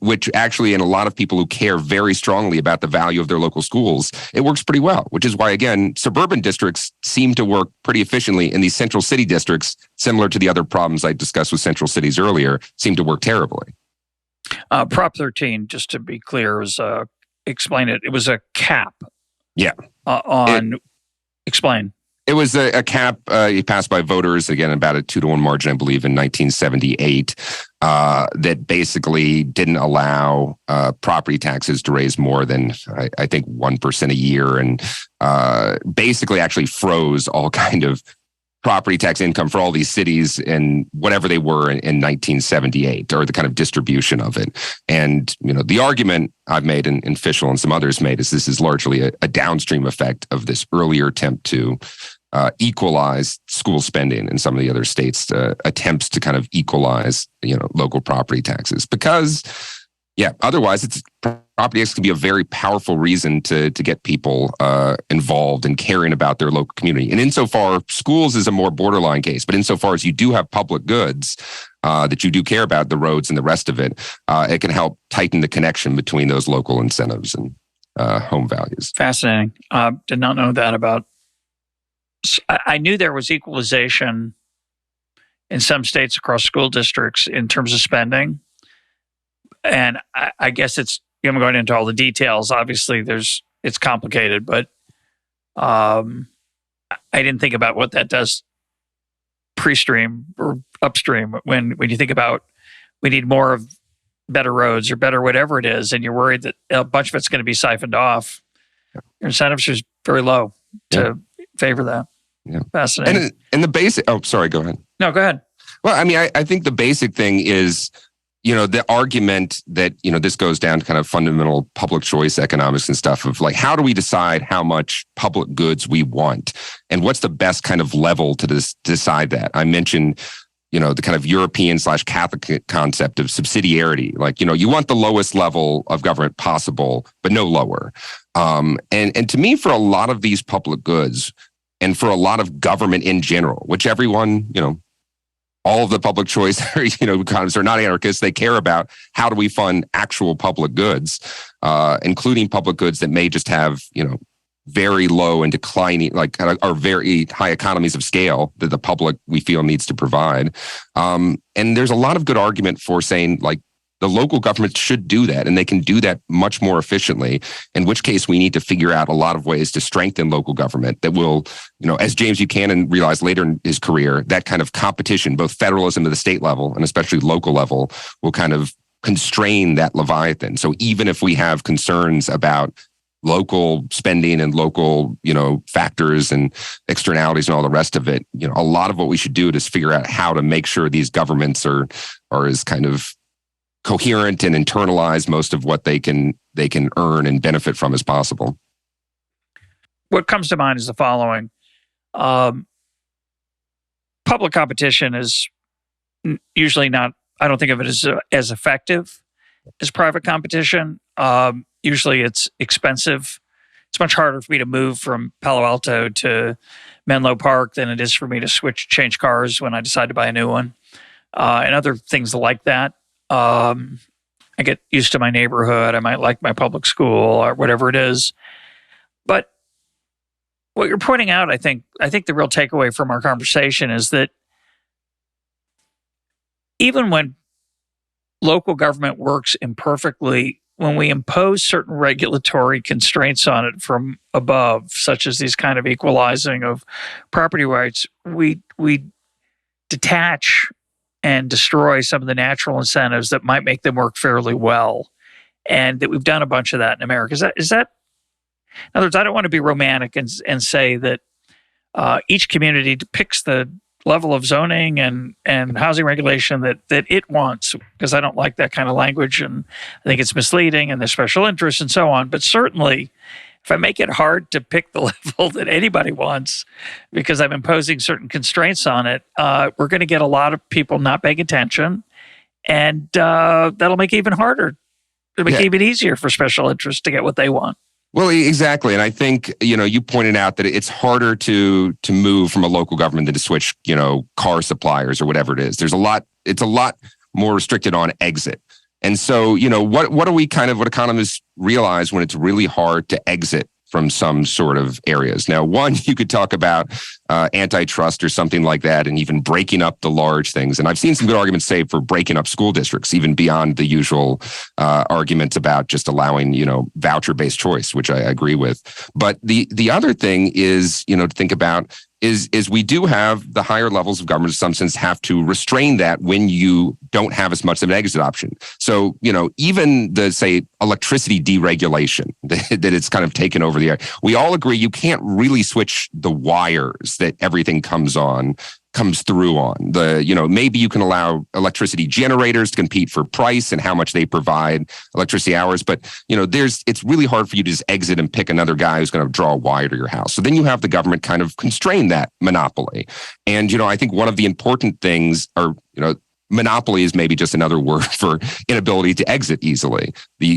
which actually, in a lot of people who care very strongly about the value of their local schools, it works pretty well, which is why, again, suburban districts seem to work pretty efficiently, and these central city districts, similar to the other problems I discussed with central cities earlier, seem to work terribly. Prop 13, just to be clear, was explain it. It was a cap. Yeah. Explain. It was a cap passed by voters, again, about a 2-to-1 margin, I believe, in 1978, that basically didn't allow property taxes to raise more than, I think, 1% a year, and basically actually froze all kind of property tax income for all these cities and whatever they were in 1978, or the kind of distribution of it. And, the argument I've made and Fischel and some others made is this is largely a downstream effect of this earlier attempt to equalize school spending in some of the other states' attempts to kind of equalize, local property taxes. Because, otherwise, property tax can be a very powerful reason to get people involved in caring about their local community. And insofar, schools is a more borderline case, but insofar as you do have public goods that you do care about, the roads and the rest of it, it can help tighten the connection between those local incentives and home values. Fascinating. Did not know that about. I knew there was equalization in some states across school districts in terms of spending. And I guess I'm going into all the details. Obviously, it's complicated, but I didn't think about what that does pre-stream or upstream when you think about we need more of better roads or better whatever it is, and you're worried that a bunch of it's going to be siphoned off. Your incentives are very low to favor that. Yeah. Fascinating. And the basic, sorry, go ahead. No, go ahead. Well, I mean, I think the basic thing is, the argument that, this goes down to kind of fundamental public choice economics and stuff of like, how do we decide how much public goods we want? And what's the best kind of level to decide that? I mentioned, the kind of European/Catholic concept of subsidiarity. Like, you want the lowest level of government possible, but no lower. And to me, for a lot of these public goods and for a lot of government in general, which everyone, all of the public choice, economists are not anarchists. They care about how do we fund actual public goods, including public goods that may just have, very low and declining, like kind of are very high economies of scale that the public we feel needs to provide. And there's a lot of good argument for saying like the local government should do that, and they can do that much more efficiently, in which case we need to figure out a lot of ways to strengthen local government that will, as James Buchanan realized later in his career, that kind of competition, both federalism at the state level and especially local level, will kind of constrain that Leviathan. So even if we have concerns about local spending and local, factors and externalities and all the rest of it, a lot of what we should do is figure out how to make sure these governments are as kind of coherent and internalize most of what they can earn and benefit from as possible. What comes to mind is the following. Public competition is usually not, I don't think of it as effective as private competition. Usually it's expensive. It's much harder for me to move from Palo Alto to Menlo Park than it is for me to change cars when I decide to buy a new one, and other things like that. I get used to my neighborhood. I might like my public school or whatever it is. But what you're pointing out, I think the real takeaway from our conversation is that even when local government works imperfectly, when we impose certain regulatory constraints on it from above, such as these kind of equalizing of property rights, we detach and destroy some of the natural incentives that might make them work fairly well. And that we've done a bunch of that in America. Is that in other words, I don't want to be romantic and say that each community picks the level of zoning and housing regulation that it wants, because I don't like that kind of language, and I think it's misleading, and there's special interests and so on. But certainly, if I make it hard to pick the level that anybody wants because I'm imposing certain constraints on it, we're going to get a lot of people not paying attention, and that'll make it even harder. It'll make it even easier for special interests to get what they want. Well, exactly. And I think, you pointed out that it's harder to move from a local government than to switch, car suppliers or whatever it is. It's a lot more restricted on exit. And so, what economists realize when it's really hard to exit from some sort of areas. Now, one, you could talk about antitrust or something like that, and even breaking up the large things. And I've seen some good arguments, say, for breaking up school districts, even beyond the usual arguments about just allowing, voucher-based choice, which I agree with. But the other thing is, to think about is we do have the higher levels of government in some sense have to restrain that when you don't have as much of an exit option. So, even the, say, electricity deregulation that it's kind of taken over the air, we all agree you can't really switch the wires that everything comes through on. Maybe you can allow electricity generators to compete for price and how much they provide electricity hours, but it's really hard for you to just exit and pick another guy who's going to draw a wire to your house. So then you have the government kind of constrain that monopoly. And I think one of the important things are, monopoly is maybe just another word for inability to exit easily,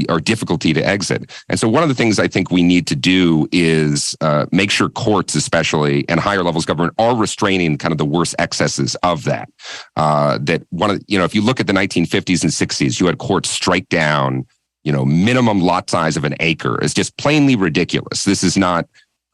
or difficulty to exit. And so one of the things I think we need to do is make sure courts, especially, and higher levels of government are restraining kind of the worst excesses of that. If you look at the 1950s and 60s, you had courts strike down, minimum lot size of an acre is just plainly ridiculous. This is not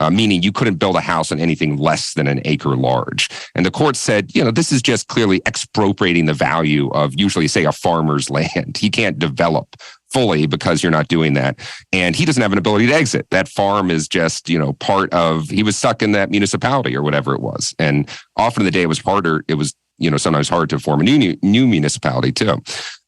meaning you couldn't build a house on anything less than an acre large. And the court said, this is just clearly expropriating the value of usually, say, a farmer's land. He can't develop fully because you're not doing that. And he doesn't have an ability to exit. That farm is just, part of, he was stuck in that municipality or whatever it was. And often in the day it was harder. It was, sometimes hard to form a new municipality too.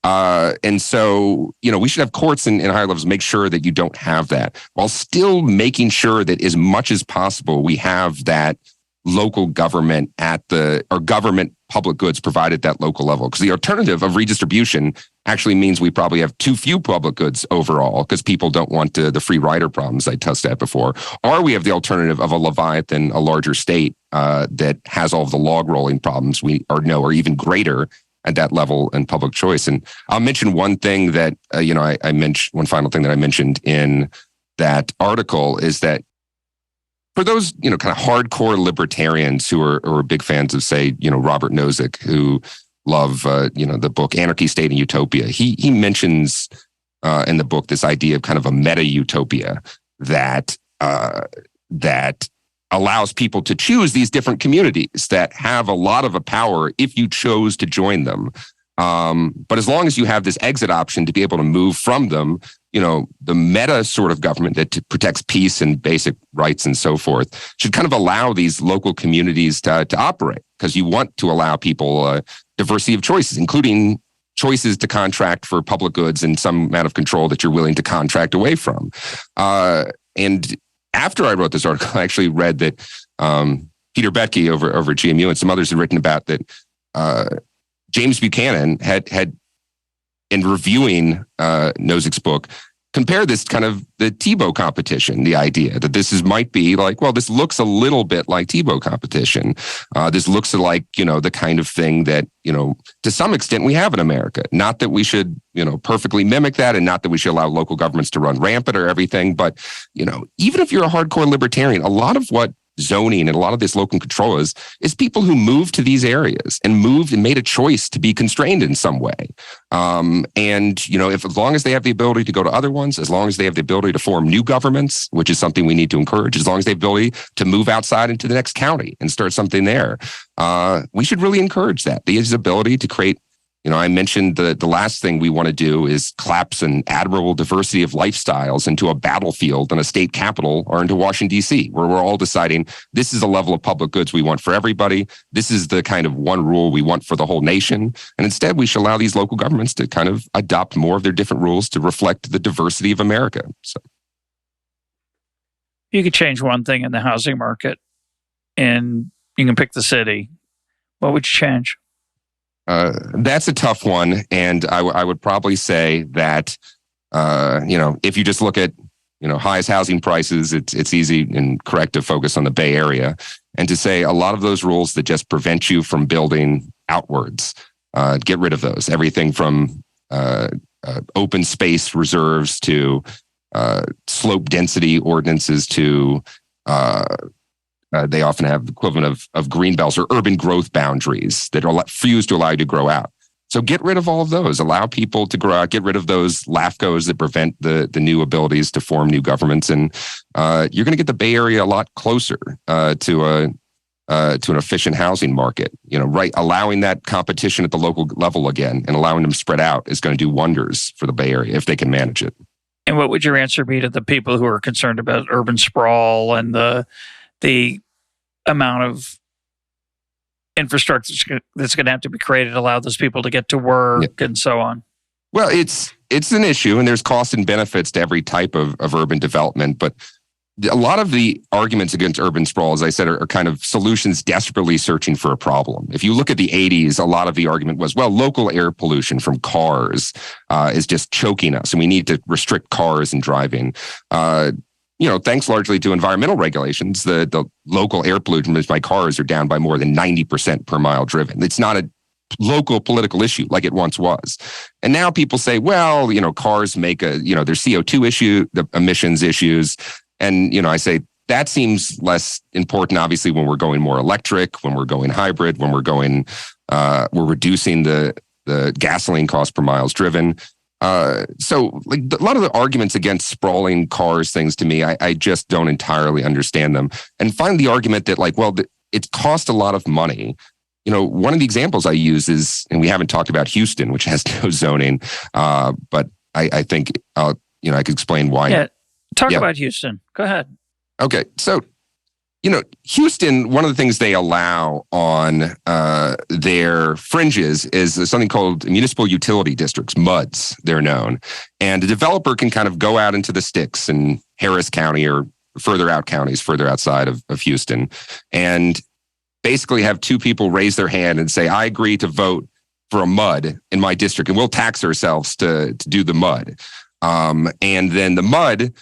And so, we should have courts in higher levels make sure that you don't have that, while still making sure that as much as possible, we have that local government or government public goods provided at that local level. Because the alternative of redistribution actually means we probably have too few public goods overall, because people don't want the free rider problems I touched at before. Or we have the alternative of a Leviathan, a larger state that has all of the log rolling problems are even greater at that level in public choice. And I'll mention one thing that, I mentioned, one final thing that I mentioned in that article is that for those, kind of hardcore libertarians who are big fans of, say, Robert Nozick, who love, the book Anarchy, State, and Utopia, he mentions in the book this idea of kind of a meta-utopia that that allows people to choose these different communities that have a lot of a power if you chose to join them. But as long as you have this exit option to be able to move from them, the meta sort of government that protects peace and basic rights and so forth should kind of allow these local communities to operate, because you want to allow people diversity of choices, including choices to contract for public goods and some amount of control that you're willing to contract away from. And after I wrote this article, I actually read that Peter Boettke over at GMU and some others had written about that James Buchanan had in reviewing Nozick's book, compare this kind of the Tebow competition, the idea that might be like, well, this looks a little bit like Tebow competition. This looks like, the kind of thing that, to some extent we have in America. Not that we should, perfectly mimic that, and not that we should allow local governments to run rampant or everything. But, even if you're a hardcore libertarian, a lot of what zoning and a lot of this local control is people who moved to these areas and moved and made a choice to be constrained in some way. As long as they have the ability to go to other ones, as long as they have the ability to form new governments, which is something we need to encourage, as long as they have the ability to move outside into the next county and start something there, we should really encourage that. The ability to create, I mentioned the last thing we want to do is collapse an admirable diversity of lifestyles into a battlefield and a state capital or into Washington, D.C., where we're all deciding this is a level of public goods we want for everybody. This is the kind of one rule we want for the whole nation. And instead, we should allow these local governments to kind of adopt more of their different rules to reflect the diversity of America. So, you could change one thing in the housing market and you can pick the city. What would you change? That's a tough one. And I would probably say that, if you just look at, highest housing prices, it's easy and correct to focus on the Bay Area and to say a lot of those rules that just prevent you from building outwards, get rid of those. Everything from open space reserves to slope density ordinances to they often have the equivalent of green belts or urban growth boundaries that refuse to allow you to grow out. So get rid of all of those. Allow people to grow out. Get rid of those LAFCOs that prevent the new abilities to form new governments. And you're going to get the Bay Area a lot closer to an efficient housing market. Allowing that competition at the local level again and allowing them spread out is going to do wonders for the Bay Area if they can manage it. And what would your answer be to the people who are concerned about urban sprawl and the amount of infrastructure that's going to have to be created to allow those people to get to work and so on? Well, it's an issue, and there's costs and benefits to every type of urban development. But a lot of the arguments against urban sprawl, as I said, are kind of solutions desperately searching for a problem. If you look at the 80s, a lot of the argument was, well, local air pollution from cars is just choking us, and we need to restrict cars and driving. Thanks largely to environmental regulations, the local air pollution by cars are down by more than 90% per mile driven. It's not a local political issue like it once was. And now people say, well, cars make their CO2 issue, the emissions issues. And, I say that seems less important, obviously, when we're going more electric, when we're going hybrid, when we're going, we're reducing the gasoline cost per miles driven. So a lot of the arguments against sprawling cars things to me, I just don't entirely understand them. And find the argument that it costs a lot of money. One of the examples I use is, and we haven't talked about Houston, which has no zoning, but I think, I could explain why. Yeah. Talk about Houston. Go ahead. Okay. So, Houston, one of the things they allow on their fringes is something called municipal utility districts, MUDs, they're known. And a developer can kind of go out into the sticks in Harris County or further out counties, further outside of Houston, and basically have two people raise their hand and say, I agree to vote for a MUD in my district, and we'll tax ourselves to do the MUD. And then the MUD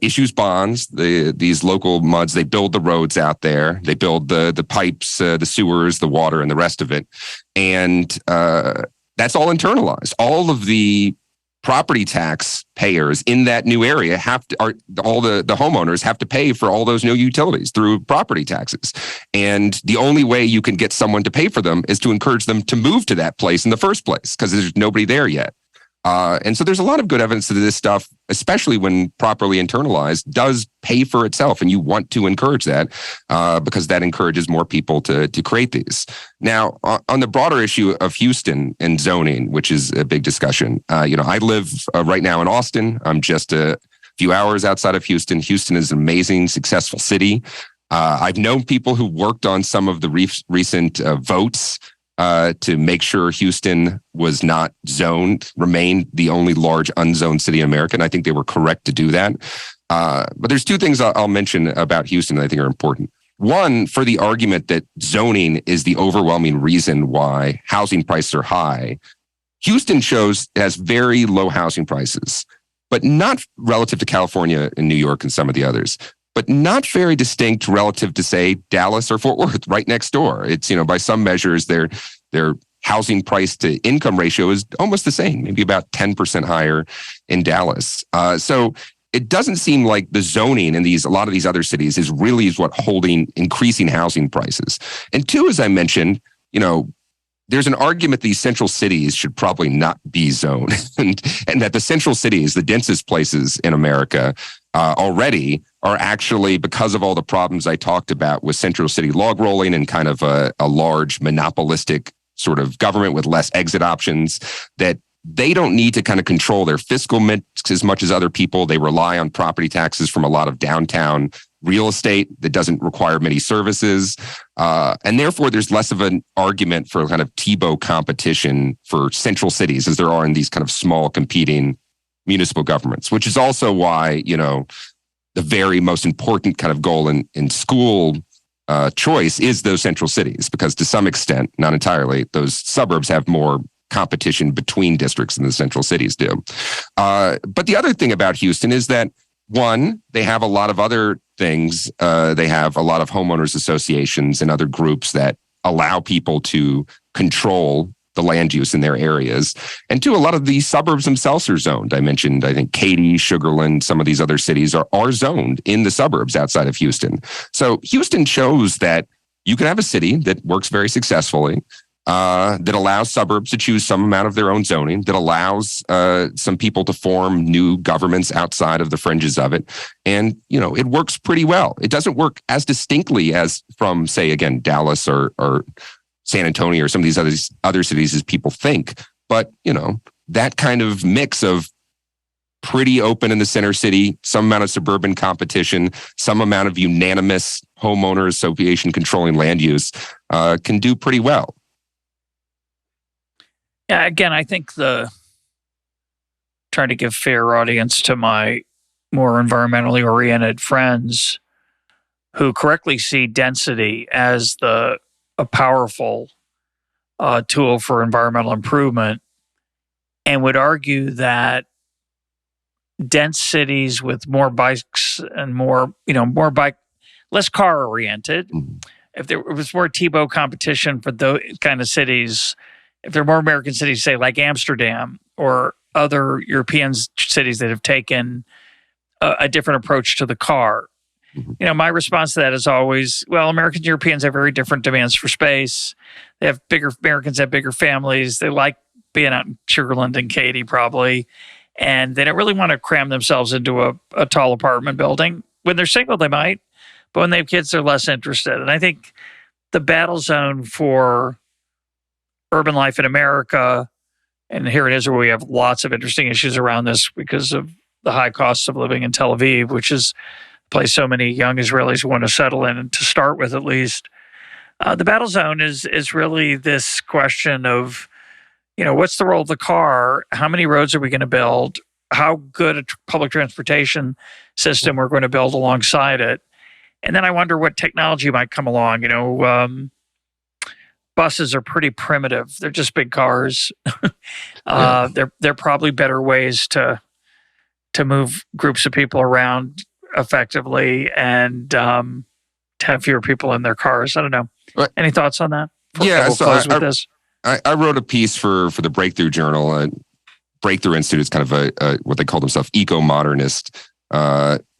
issues bonds. These local MUDs, they build the roads out there. They build the pipes, the sewers, the water, and the rest of it. And that's all internalized. All of the property tax payers in that new area all the homeowners have to pay for all those new utilities through property taxes. And the only way you can get someone to pay for them is to encourage them to move to that place in the first place, because there's nobody there yet. And so there's a lot of good evidence that this stuff, especially when properly internalized, does pay for itself. And you want to encourage that because that encourages more people to create these. Now, on the broader issue of Houston and zoning, which is a big discussion, I live right now in Austin. I'm just a few hours outside of Houston. Houston is an amazing, successful city. I've known people who worked on some of the recent votes to make sure Houston was not zoned, remained the only large unzoned city in America. And I think they were correct to do that. But there's two things I'll mention about Houston that I think are important. One, for the argument that zoning is the overwhelming reason why housing prices are high, Houston has very low housing prices, but not relative to California and New York and some of the others, but not very distinct relative to, say, Dallas or Fort Worth right next door. It's, by some measures, their housing price to income ratio is almost the same, maybe about 10% higher in Dallas. So it doesn't seem like the zoning in a lot of these other cities is what increasing housing prices. And two, as I mentioned, there's an argument these central cities should probably not be zoned, and that the central cities, the densest places in America, already are actually, because of all the problems I talked about with central city log rolling and kind of a large monopolistic sort of government with less exit options, that they don't need to kind of control their fiscal mix as much as other people. They rely on property taxes from a lot of downtown real estate that doesn't require many services. And therefore, there's less of an argument for kind of TBO competition for central cities as there are in these kind of small competing municipal governments, which is also why, the very most important kind of goal in school choice is those central cities, because to some extent, not entirely, those suburbs have more competition between districts than the central cities do. But the other thing about Houston is that, one, they have a lot of other things. They have a lot of homeowners associations and other groups that allow people to control the land use in their areas. And two, a lot of these suburbs themselves are zoned. I think Katy, Sugarland, some of these other cities are zoned in the suburbs outside of Houston. So Houston shows that you can have a city that works very successfully, that allows suburbs to choose some amount of their own zoning, that allows some people to form new governments outside of the fringes of it. And, it works pretty well. It doesn't work as distinctly as from, say, again, Dallas or San Antonio or some of these other cities as people think. But, that kind of mix of pretty open in the center city, some amount of suburban competition, some amount of unanimous homeowner association controlling land use can do pretty well. Yeah, again, I think trying to give fair audience to my more environmentally oriented friends who correctly see density as a powerful tool for environmental improvement, and would argue that dense cities with more bikes and less car oriented, if there was more TBO competition for those kind of cities, if there are more American cities, say like Amsterdam or other European cities that have taken a different approach to the car, my response to that is always, well, Americans and Europeans have very different demands for space. Americans have bigger families. They like being out in Sugarland and Katy probably, and they don't really want to cram themselves into a tall apartment building. When they're single, they might, but when they have kids, they're less interested. And I think the battle zone for urban life in America, and here in Israel, we have lots of interesting issues around this because of the high costs of living in Tel Aviv, which is a place so many young Israelis want to settle in, and to start with at least. The battle zone is really this question of, what's the role of the car? How many roads are we going to build? How good a public transportation system we're going to build alongside it? And then I wonder what technology might come along. Buses are pretty primitive. They're just big cars. They're probably better ways to move groups of people around effectively and to have fewer people in their cars. I don't know. Any thoughts on that? I wrote a piece for the Breakthrough Journal. Breakthrough Institute is kind of what they call themselves, eco-modernist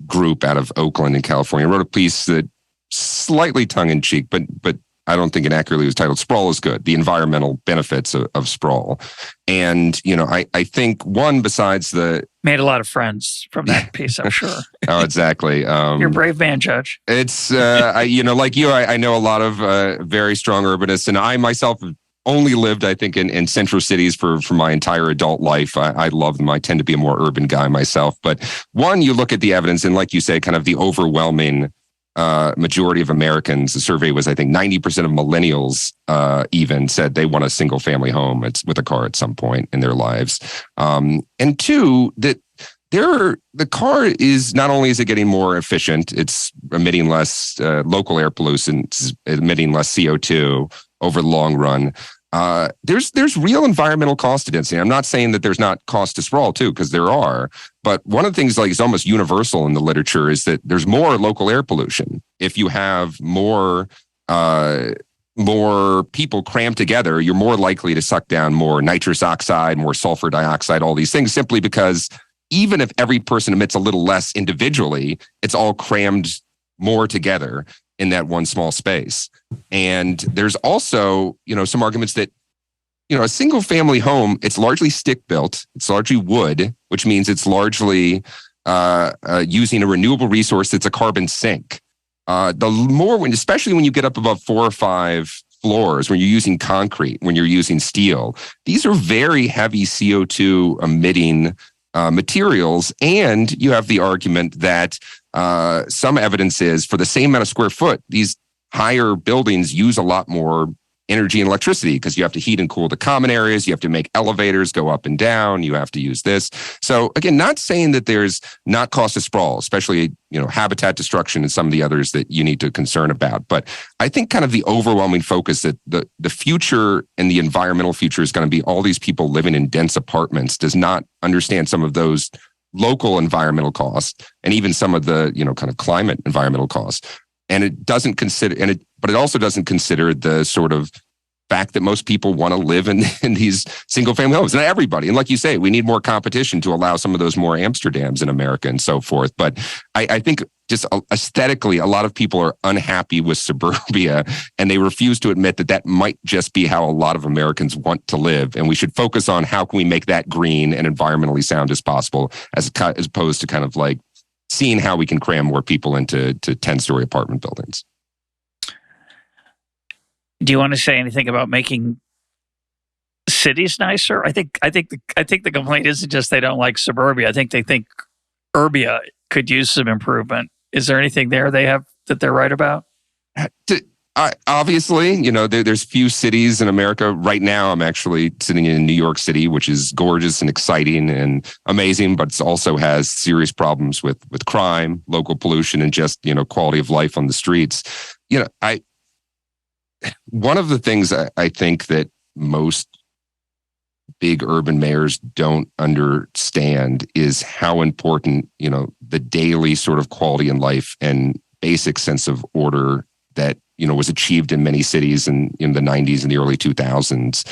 group out of Oakland in California. I wrote a piece that slightly tongue-in-cheek, but I don't think inaccurately was titled Sprawl is Good, the environmental benefits of sprawl. And, I think one, besides made a lot of friends from that piece, I'm sure. Oh, exactly. You're a brave man, Judge. It's, like you, I know a lot of very strong urbanists, and I myself only lived, I think, in central cities for my entire adult life. I love them. I tend to be a more urban guy myself. But one, you look at the evidence, and like you say, kind of the overwhelming majority of Americans, the survey was, I think, 90% of millennials even said they want a single family home with a car at some point in their lives. And two, that the car is not only is it getting more efficient, it's emitting less local air pollution, it's emitting less CO2 over the long run. There's real environmental cost to density. I'm not saying that there's not cost to sprawl too, because there are. But one of the things like is almost universal in the literature is that there's more local air pollution. If you have more people crammed together, you're more likely to suck down more nitrous oxide, more sulfur dioxide, all these things, simply because even if every person emits a little less individually, it's all crammed more together in that one small space. And there's also, some arguments that, a single family home, it's largely stick built, it's largely wood, which means it's largely using a renewable resource that's a carbon sink. Especially when you get up above 4 or 5 floors, when you're using concrete, when you're using steel, these are very heavy CO2 emitting materials. And you have the argument that some evidence is for the same amount of square foot, these higher buildings use a lot more energy and electricity because you have to heat and cool the common areas. You have to make elevators go up and down. You have to use this. So again, not saying that there's not cost of sprawl, especially, habitat destruction and some of the others that you need to concern about. But I think kind of the overwhelming focus that the future and the environmental future is going to be all these people living in dense apartments does not understand some of those local environmental costs and even some of the, kind of climate environmental costs. And it doesn't consider, but it also doesn't consider the sort of fact that most people want to live in these single family homes. Not everybody. And like you say, we need more competition to allow some of those more Amsterdams in America and so forth. But I think just aesthetically, a lot of people are unhappy with suburbia, and they refuse to admit that might just be how a lot of Americans want to live. And we should focus on how can we make that green and environmentally sound as possible, as opposed to kind of like seeing how we can cram more people into 10-story apartment buildings. Do you want to say anything about making cities nicer? I think the complaint isn't just they don't like suburbia. I think they think urbia could use some improvement. Is there anything there they have that they're right about? Obviously, there's few cities in America. Right now, I'm actually sitting in New York City, which is gorgeous and exciting and amazing, but it also has serious problems with crime, local pollution, and just, quality of life on the streets. One of the things I think that most big urban mayors don't understand is how important, the daily sort of quality in life and basic sense of order that was achieved in many cities in the 90s and the early 2000s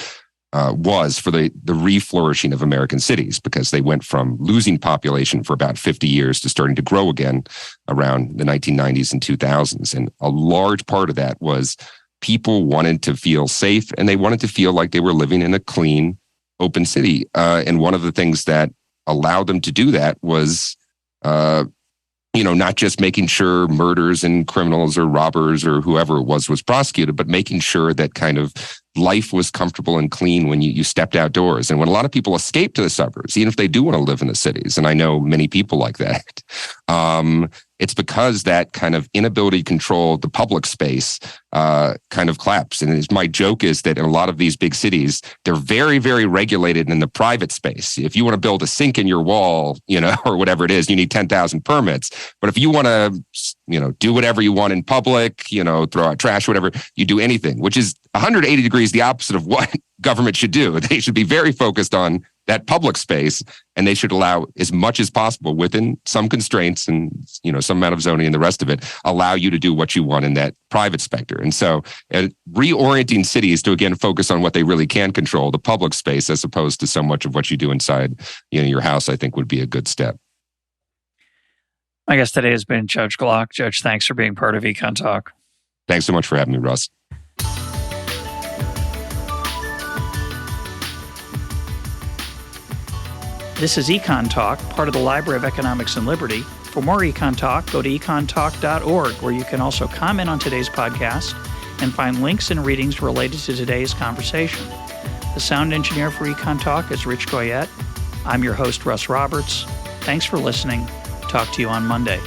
was for the re-flourishing of American cities, because they went from losing population for about 50 years to starting to grow again around the 1990s and 2000s. And a large part of that was people wanted to feel safe, and they wanted to feel like they were living in a clean, open city. And one of the things that allowed them to do that was not just making sure murders and criminals or robbers or whoever it was prosecuted, but making sure that kind of life was comfortable and clean when you stepped outdoors. And when a lot of people escape to the suburbs, even if they do want to live in the cities, and I know many people like that, it's because that kind of inability to control the public space kind of collapsed. And my joke is that in a lot of these big cities, they're very, very regulated in the private space. If you want to build a sink in your wall, or whatever it is, you need 10,000 permits. But if you want to, do whatever you want in public, throw out trash, whatever, you do anything, which is 180 degrees the opposite of what government should do. They should be very focused on that public space, and they should allow as much as possible within some constraints and, some amount of zoning and the rest of it, allow you to do what you want in that private sector. And so reorienting cities to, again, focus on what they really can control, the public space, as opposed to so much of what you do inside, your house, I think would be a good step. My guest today has been Judge Glock. Judge, thanks for being part of EconTalk. Thanks so much for having me, Russ. This is EconTalk, part of the Library of Economics and Liberty. For more EconTalk, go to econtalk.org, where you can also comment on today's podcast and find links and readings related to today's conversation. The sound engineer for EconTalk is Rich Goyette. I'm your host, Russ Roberts. Thanks for listening. Talk to you on Monday.